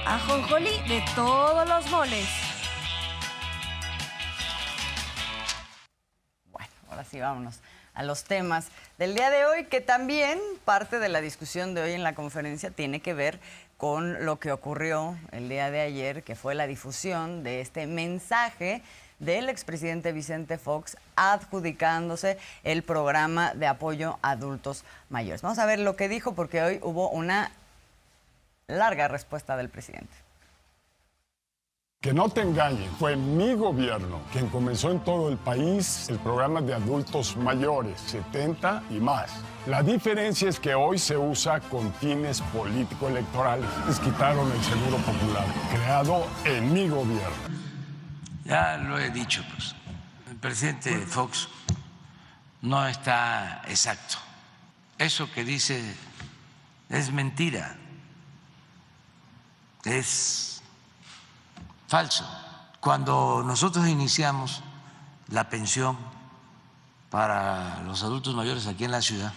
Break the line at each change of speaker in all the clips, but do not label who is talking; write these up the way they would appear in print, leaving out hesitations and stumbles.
Ajonjolí de todos los moles.
Bueno, ahora sí vámonos a los temas del día de hoy, que también parte de la discusión de hoy en la conferencia tiene que ver con lo que ocurrió el día de ayer, que fue la difusión de este mensaje del expresidente Vicente Fox adjudicándose el programa de apoyo a adultos mayores. Vamos a ver lo que dijo, porque hoy hubo una larga respuesta del presidente.
Que no te engañen, fue mi gobierno quien comenzó en todo el país el programa de adultos mayores, 70 y más. La diferencia es que hoy se usa con fines político-electorales. Les quitaron el Seguro Popular, creado en mi gobierno.
Ya lo he dicho, pues, el presidente Fox no está exacto. Eso que dice es mentira, es falso. Cuando nosotros iniciamos la pensión para los adultos mayores aquí en la ciudad,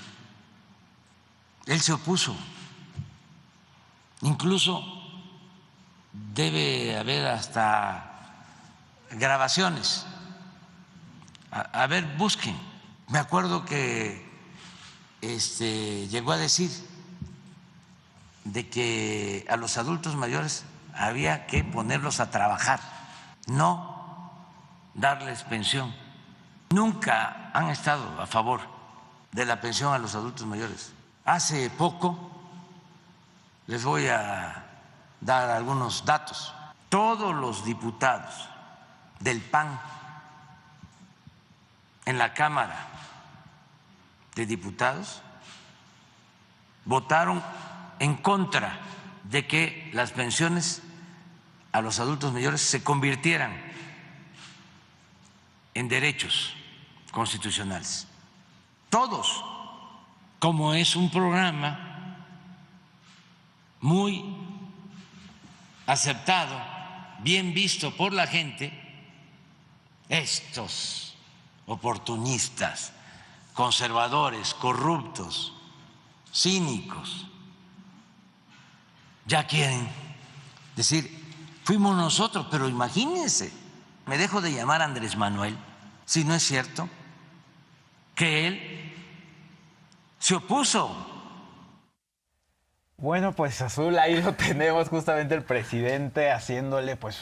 él se opuso. Incluso debe haber hasta grabaciones. A ver, busquen. Me acuerdo que llegó a decir de que a los adultos mayores había que ponerlos a trabajar, no darles pensión. Nunca han estado a favor de la pensión a los adultos mayores. Hace poco, les voy a dar algunos datos, todos los diputados del PAN en la Cámara de Diputados votaron en contra de que las pensiones a los adultos mayores se convirtieran en derechos constitucionales. Todos, como es un programa muy aceptado, bien visto por la gente, estos oportunistas, conservadores, corruptos, cínicos, ya quieren decir, fuimos nosotros, pero imagínense, me dejo de llamar Andrés Manuel, si no es cierto que él se opuso.
Bueno, pues Azul, ahí lo tenemos, justamente el presidente haciéndole pues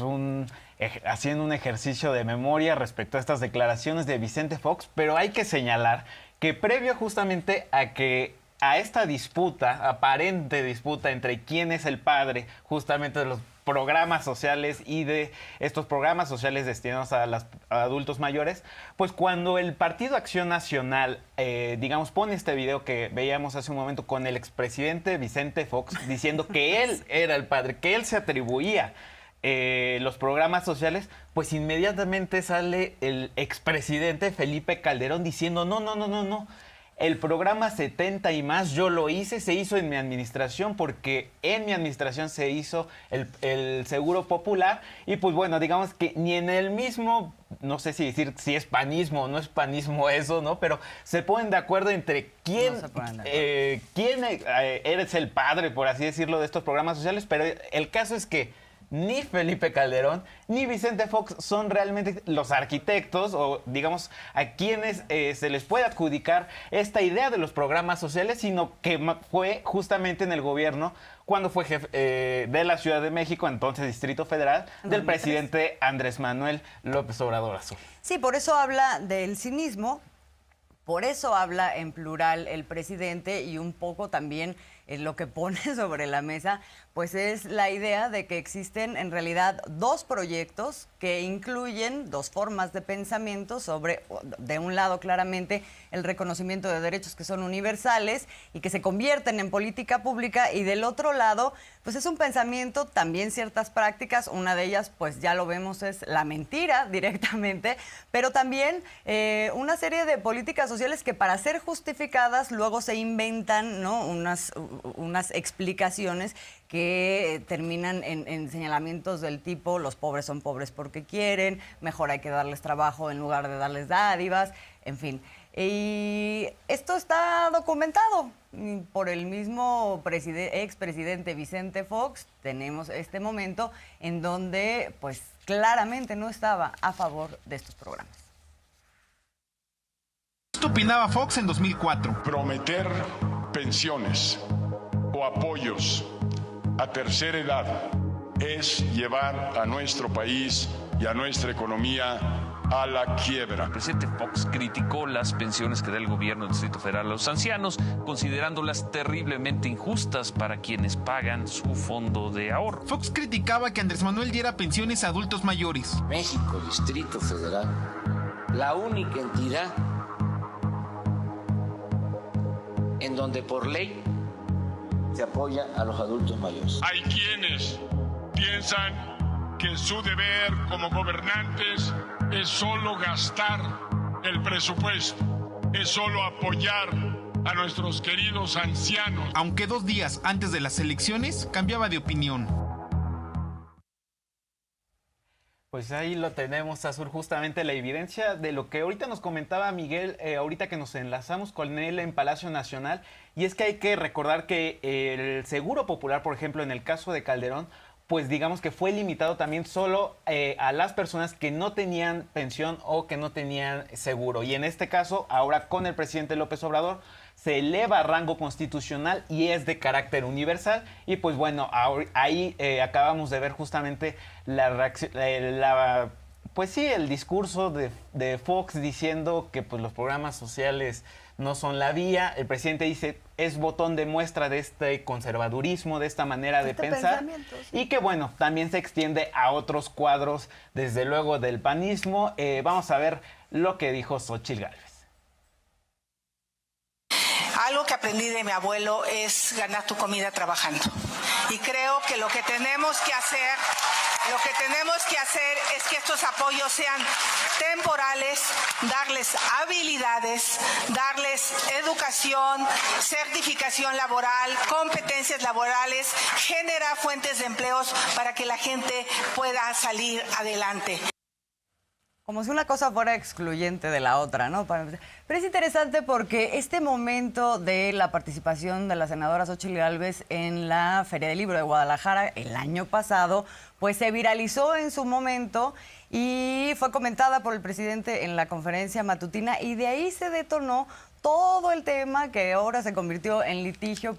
haciendo un ejercicio de memoria respecto a estas declaraciones de Vicente Fox, pero hay que señalar que previo justamente a esta disputa, aparente disputa entre quién es el padre justamente de los programas sociales y de estos programas sociales destinados a adultos mayores, pues cuando el Partido Acción Nacional, pone este video que veíamos hace un momento con el expresidente Vicente Fox diciendo que él era el padre, que él se atribuía los programas sociales, pues inmediatamente sale el expresidente Felipe Calderón diciendo no. El programa 70 y más yo lo hice, se hizo en mi administración porque en mi administración se hizo el Seguro Popular y pues bueno, digamos que ni en el mismo, no sé si decir si es panismo o no es panismo eso, ¿no? Pero se ponen de acuerdo entre quién eres el padre, por así decirlo, de estos programas sociales, pero el caso es que ni Felipe Calderón ni Vicente Fox son realmente los arquitectos o digamos a quienes se les puede adjudicar esta idea de los programas sociales, sino que fue justamente en el gobierno cuando fue jefe de la Ciudad de México, entonces Distrito Federal, del presidente Andrés Manuel López Obrador. Azul.
Sí, por eso habla del cinismo, por eso habla en plural el presidente y un poco también lo que pone sobre la mesa, pues es la idea de que existen en realidad dos proyectos que incluyen dos formas de pensamiento sobre, de un lado claramente, el reconocimiento de derechos que son universales y que se convierten en política pública, y del otro lado, pues es un pensamiento, también ciertas prácticas, una de ellas, pues ya lo vemos, es la mentira directamente, pero también una serie de políticas sociales que para ser justificadas luego se inventan, ¿no?, unas explicaciones que terminan en señalamientos del tipo los pobres son pobres porque quieren, mejor hay que darles trabajo en lugar de darles dádivas, en fin. Y esto está documentado por el mismo expresidente Vicente Fox. Tenemos este momento en donde pues claramente no estaba a favor de estos programas.
Esto opinaba Fox en 2004.
Prometer pensiones o apoyos a tercera edad es llevar a nuestro país y a nuestra economía a la quiebra.
El presidente Fox criticó las pensiones que da el gobierno del Distrito Federal a los ancianos, considerándolas terriblemente injustas para quienes pagan su fondo de ahorro.
Fox criticaba que Andrés Manuel diera pensiones a adultos mayores.
México, Distrito Federal, la única entidad en donde por ley se apoya a los adultos mayores.
Hay quienes piensan que su deber como gobernantes es solo gastar el presupuesto, es solo apoyar a nuestros queridos ancianos.
Aunque 2 días antes de las elecciones cambiaba de opinión.
Pues ahí lo tenemos, Azur, justamente la evidencia de lo que ahorita nos comentaba Miguel, ahorita que nos enlazamos con él en Palacio Nacional, y es que hay que recordar que el Seguro Popular, por ejemplo, en el caso de Calderón, pues digamos que fue limitado también solo a las personas que no tenían pensión o que no tenían seguro. Y en este caso, ahora con el presidente López Obrador, se eleva a rango constitucional y es de carácter universal. Y pues bueno, ahí acabamos de ver justamente la reacción, pues sí, el discurso de Fox diciendo que pues los programas sociales no son la vía. El presidente dice, es botón de muestra de este conservadurismo, de esta manera de pensar. Sí. Y que bueno, también se extiende a otros cuadros, desde luego del panismo. Vamos a ver lo que dijo Xóchitl Gálvez.
Algo que aprendí de mi abuelo es ganar tu comida trabajando. Y creo que lo que tenemos que hacer es que estos apoyos sean temporales, darles habilidades, darles educación, certificación laboral, competencias laborales, generar fuentes de empleos para que la gente pueda salir adelante.
Como si una cosa fuera excluyente de la otra, ¿no? Pero es interesante porque este momento de la participación de la senadora Xóchitl Gálvez en la Feria del Libro de Guadalajara el año pasado, pues se viralizó en su momento y fue comentada por el presidente en la conferencia matutina y de ahí se detonó todo el tema que ahora se convirtió en litigio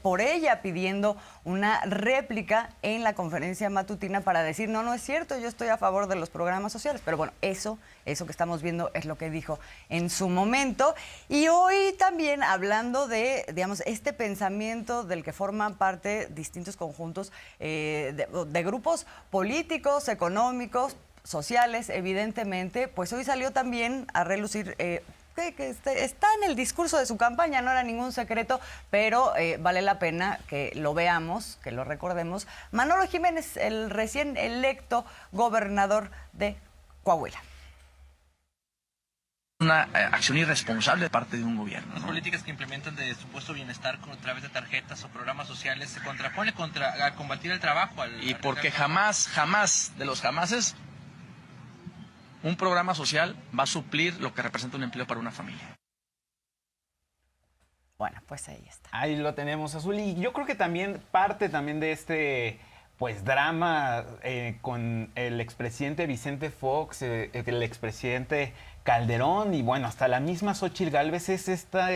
por ella pidiendo una réplica en la conferencia matutina para decir, no es cierto, yo estoy a favor de los programas sociales. Pero bueno, eso que estamos viendo es lo que dijo en su momento. Y hoy también hablando de, digamos, este pensamiento del que forman parte distintos conjuntos de grupos políticos, económicos, sociales, evidentemente, pues hoy salió también a relucir que está en el discurso de su campaña, no era ningún secreto, pero vale la pena que lo veamos, que lo recordemos. Manolo Jiménez, el recién electo gobernador de Coahuila.
Una acción irresponsable de parte de un gobierno, ¿no?
Las políticas que implementan de supuesto bienestar a través de tarjetas o programas sociales se contrapone a combatir el trabajo.
Y porque jamás de los jamases un programa social va a suplir lo que representa un empleo para una familia.
Bueno, pues ahí está.
Ahí lo tenemos, Azul. Y yo creo que también parte también de este pues drama con el expresidente Vicente Fox, el expresidente Calderón y bueno, hasta la misma Xóchitl Gálvez es esta,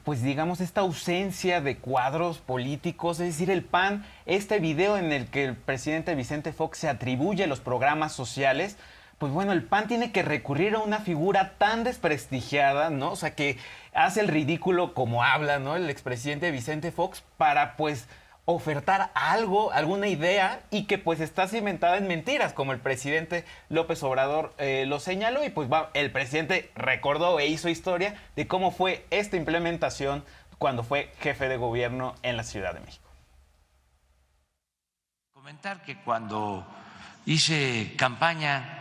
pues digamos, esta ausencia de cuadros políticos, es decir, el PAN, este video en el que el presidente Vicente Fox se atribuye los programas sociales, pues bueno, el PAN tiene que recurrir a una figura tan desprestigiada, ¿no? O sea, que hace el ridículo como habla, ¿no? El expresidente Vicente Fox para, pues, ofertar algo, alguna idea y que, pues, está cimentada en mentiras, como el presidente López Obrador lo señaló y, pues, el presidente recordó e hizo historia de cómo fue esta implementación cuando fue jefe de gobierno en la Ciudad de México.
Comentar que cuando hice campaña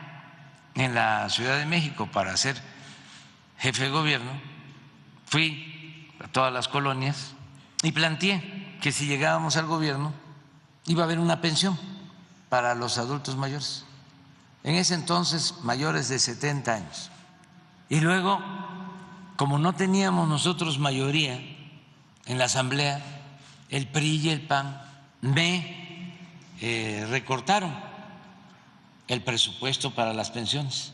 en la Ciudad de México para ser jefe de gobierno, fui a todas las colonias y planteé que si llegábamos al gobierno iba a haber una pensión para los adultos mayores, en ese entonces mayores de 70 años. Y luego como no teníamos nosotros mayoría en la Asamblea, el PRI y el PAN me recortaron el presupuesto para las pensiones,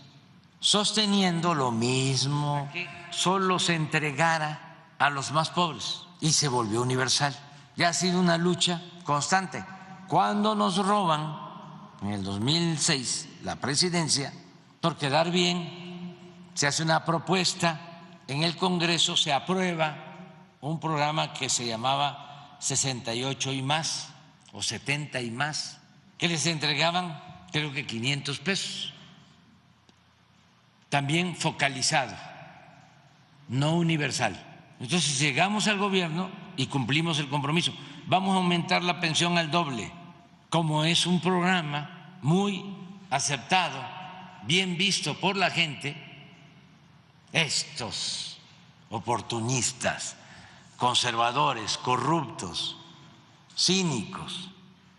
sosteniendo lo mismo, solo se entregara a los más pobres y se volvió universal. Ya ha sido una lucha constante. Cuando nos roban en el 2006 la presidencia, por quedar bien, se hace una propuesta en el Congreso, se aprueba un programa que se llamaba 68 y más o 70 y más, que les entregaban creo que 500 pesos, también focalizado, no universal. Entonces llegamos al gobierno y cumplimos el compromiso. Vamos a aumentar la pensión al doble, como es un programa muy aceptado, bien visto por la gente. Estos oportunistas, conservadores, corruptos, cínicos,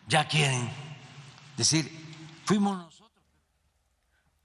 ya quieren decir, fuimos nosotros.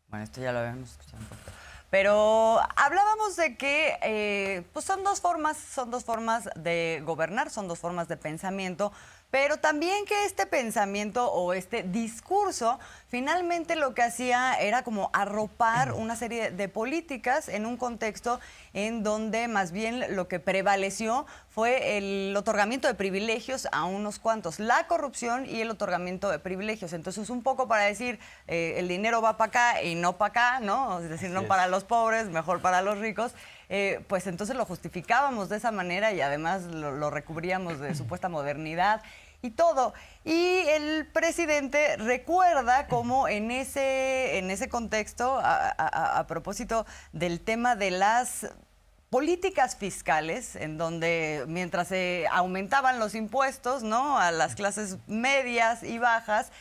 Bueno, esto ya lo habíamos escuchado un poco. Pero hablábamos de que pues son dos formas de gobernar, son dos formas de pensamiento, pero también que este pensamiento o este discurso finalmente lo que hacía era como arropar una serie de políticas en un contexto en donde más bien lo que prevaleció fue el otorgamiento de privilegios a unos cuantos, la corrupción y el otorgamiento de privilegios. Entonces, un poco para decir, el dinero va para acá y no para acá, ¿no? Es decir, no para los pobres, mejor para los ricos. Pues entonces lo justificábamos de esa manera y además lo recubríamos de supuesta modernidad y todo. Y el presidente recuerda cómo en ese contexto, a propósito del tema de las políticas fiscales, en donde mientras se aumentaban los impuestos, ¿no?, a las clases medias y bajas,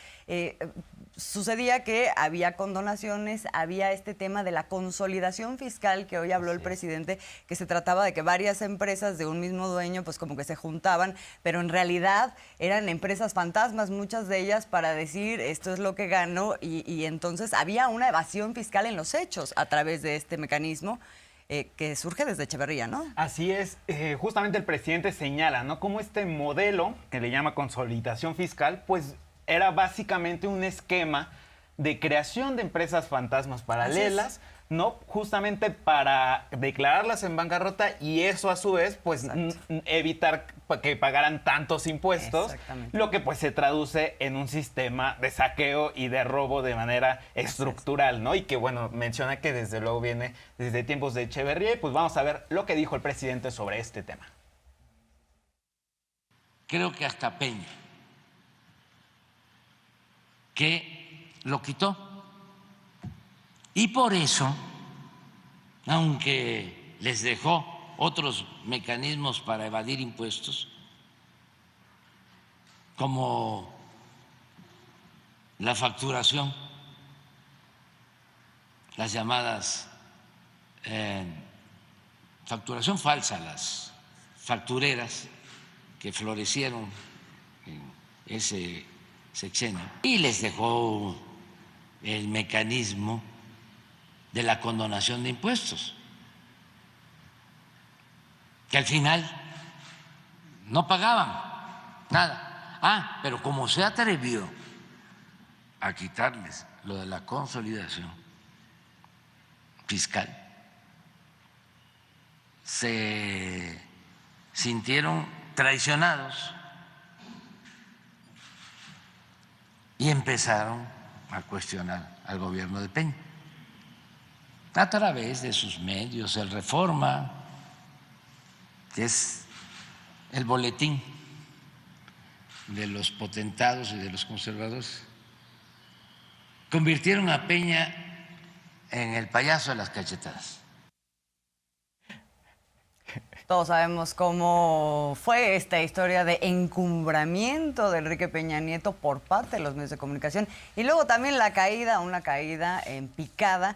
sucedía que había condonaciones, había este tema de la consolidación fiscal que hoy habló el presidente, que se trataba de que varias empresas de un mismo dueño pues como que se juntaban, pero en realidad eran empresas fantasmas, muchas de ellas, para decir esto es lo que gano, y entonces había una evasión fiscal en los hechos a través de este mecanismo que surge desde Echeverría, ¿no?
Así es, justamente el presidente señala, ¿no?, cómo este modelo que le llama consolidación fiscal, pues era básicamente un esquema de creación de empresas fantasmas paralelas, ¿no?, justamente para declararlas en bancarrota y eso a su vez pues evitar que pagaran tantos impuestos, lo que pues se traduce en un sistema de saqueo y de robo de manera estructural, ¿no? Y que bueno, menciona que desde luego viene desde tiempos de Echeverría, y pues vamos a ver lo que dijo el presidente sobre este tema.
Creo que hasta Peña, que lo quitó. Y por eso, aunque les dejó otros mecanismos para evadir impuestos, como la facturación, las llamadas facturación falsa, las factureras que florecieron en ese sexenio, y les dejó el mecanismo de la condonación de impuestos, que al final no pagaban nada. Pero como se atrevió a quitarles lo de la consolidación fiscal, se sintieron traicionados y empezaron a cuestionar al gobierno de Peña a través de sus medios, el Reforma, que es el boletín de los potentados y de los conservadores. Convirtieron a Peña en el payaso de las cachetadas.
Todos sabemos cómo fue esta historia de encumbramiento de Enrique Peña Nieto por parte de los medios de comunicación, y luego también una caída en picada,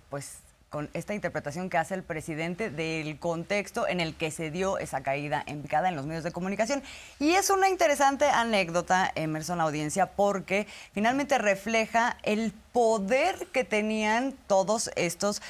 pues con esta interpretación que hace el presidente del contexto en el que se dio esa caída en picada en los medios de comunicación. Y es una interesante anécdota, Emerson, audiencia, porque finalmente refleja el poder que tenían todos estos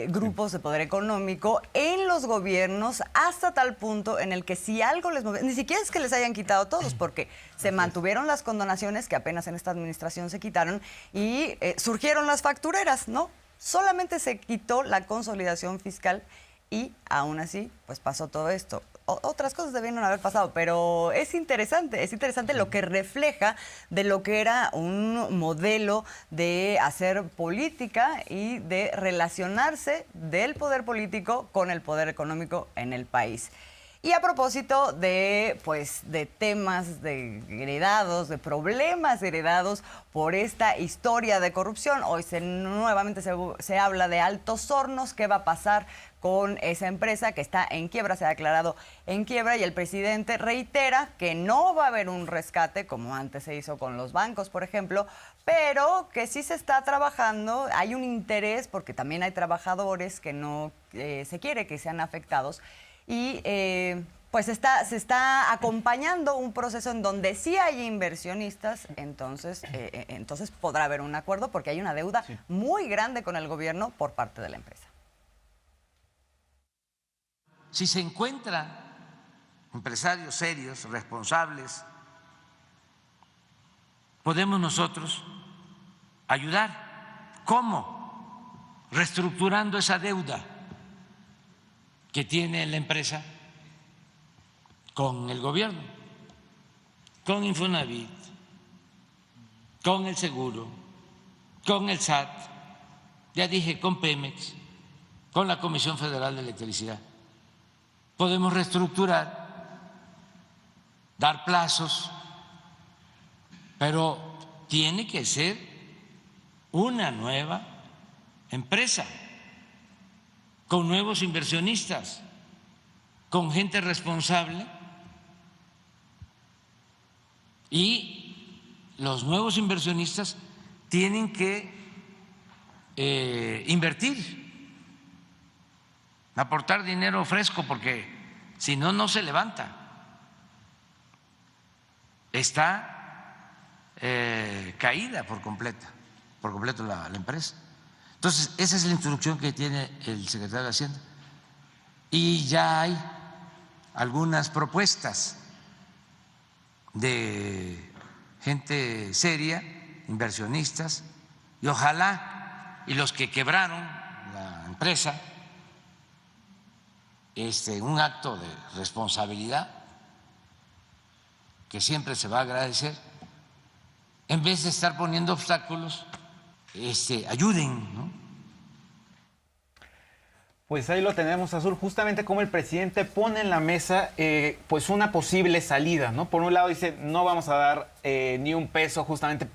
grupos de poder económico en los gobiernos, hasta tal punto en el que si algo les movía, ni siquiera es que les hayan quitado todos, porque se mantuvieron las condonaciones que apenas en esta administración se quitaron y surgieron las factureras, ¿no? Solamente se quitó la consolidación fiscal y aún así pues pasó todo esto. Otras cosas debieron haber pasado, pero es interesante lo que refleja de lo que era un modelo de hacer política y de relacionarse del poder político con el poder económico en el país. Y a propósito de, pues, de temas heredados, de problemas heredados por esta historia de corrupción, hoy nuevamente se habla de Altos Hornos. ¿Qué va a pasar con esa empresa que está en quiebra? Se ha declarado en quiebra y el presidente reitera que no va a haber un rescate como antes se hizo con los bancos, por ejemplo, pero que sí se está trabajando. Hay un interés porque también hay trabajadores que no se quiere que sean afectados. Y pues se está acompañando un proceso en donde sí hay inversionistas, entonces podrá haber un acuerdo porque hay una deuda muy grande con el gobierno por parte de la empresa.
Si se encuentran empresarios serios, responsables, podemos nosotros ayudar. ¿Cómo? Reestructurando esa deuda que tiene la empresa con el gobierno, con Infonavit, con el seguro, con el SAT, ya dije, con Pemex, con la Comisión Federal de Electricidad. Podemos reestructurar, dar plazos, pero tiene que ser una nueva empresa, con nuevos inversionistas, con gente responsable, y los nuevos inversionistas tienen que invertir, aportar dinero fresco, porque si no, no se levanta. Está caída por completo la empresa. Entonces, esa es la instrucción que tiene el secretario de Hacienda. Y ya hay algunas propuestas de gente seria, inversionistas, y ojalá, y los que quebraron la empresa, un acto de responsabilidad que siempre se va a agradecer, en vez de estar poniendo obstáculos, ayuden, ¿no?
Pues ahí lo tenemos, Azul, justamente como el presidente pone en la mesa pues una posible salida, ¿no? Por un lado dice, no vamos a dar ni un peso justamente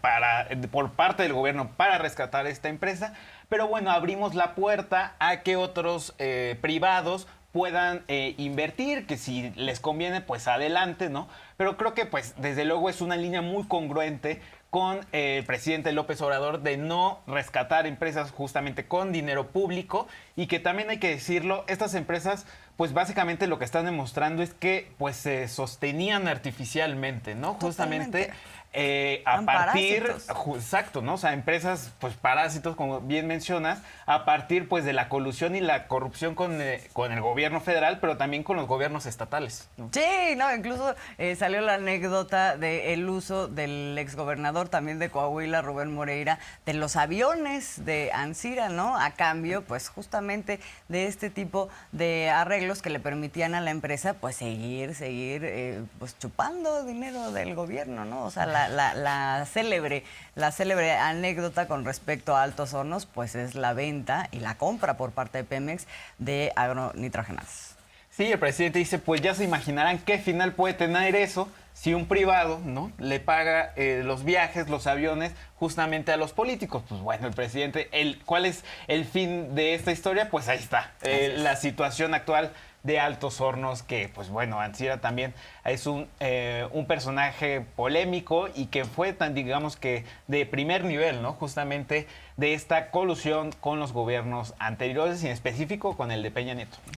por parte del gobierno para rescatar esta empresa, pero bueno, abrimos la puerta a que otros privados puedan invertir, que si les conviene, pues adelante, ¿no? Pero creo que pues desde luego es una línea muy congruente con el presidente López Obrador de no rescatar empresas justamente con dinero público, y que también hay que decirlo, estas empresas pues básicamente lo que están demostrando es que pues se sostenían artificialmente, ¿no?
Totalmente.
Justamente a partir,
parásitos.
¿no? O sea, empresas pues parásitos, como bien mencionas, a partir pues de la colusión y la corrupción con el gobierno federal, pero también con los gobiernos estatales, ¿no?
Sí, no, incluso salió la anécdota del uso del exgobernador también de Coahuila, Rubén Moreira, de los aviones de Ancira, ¿no? A cambio, pues justamente de este tipo de arreglos que le permitían a la empresa pues seguir pues chupando dinero del gobierno, ¿no? O sea, la célebre anécdota con respecto a Altos Hornos pues es la venta y la compra por parte de Pemex de agronitrogenados.
Sí, el presidente dice, pues ya se imaginarán qué final puede tener eso si un privado, ¿no?, le paga los viajes, los aviones, justamente a los políticos. Pues bueno, el presidente, ¿cuál es el fin de esta historia? Pues ahí está, la situación actual de Altos Hornos, que pues bueno, Ancira también es un personaje polémico y que fue tan, digamos que de primer nivel, ¿no? Justamente de esta colusión con los gobiernos anteriores y en específico con el de Peña Nieto.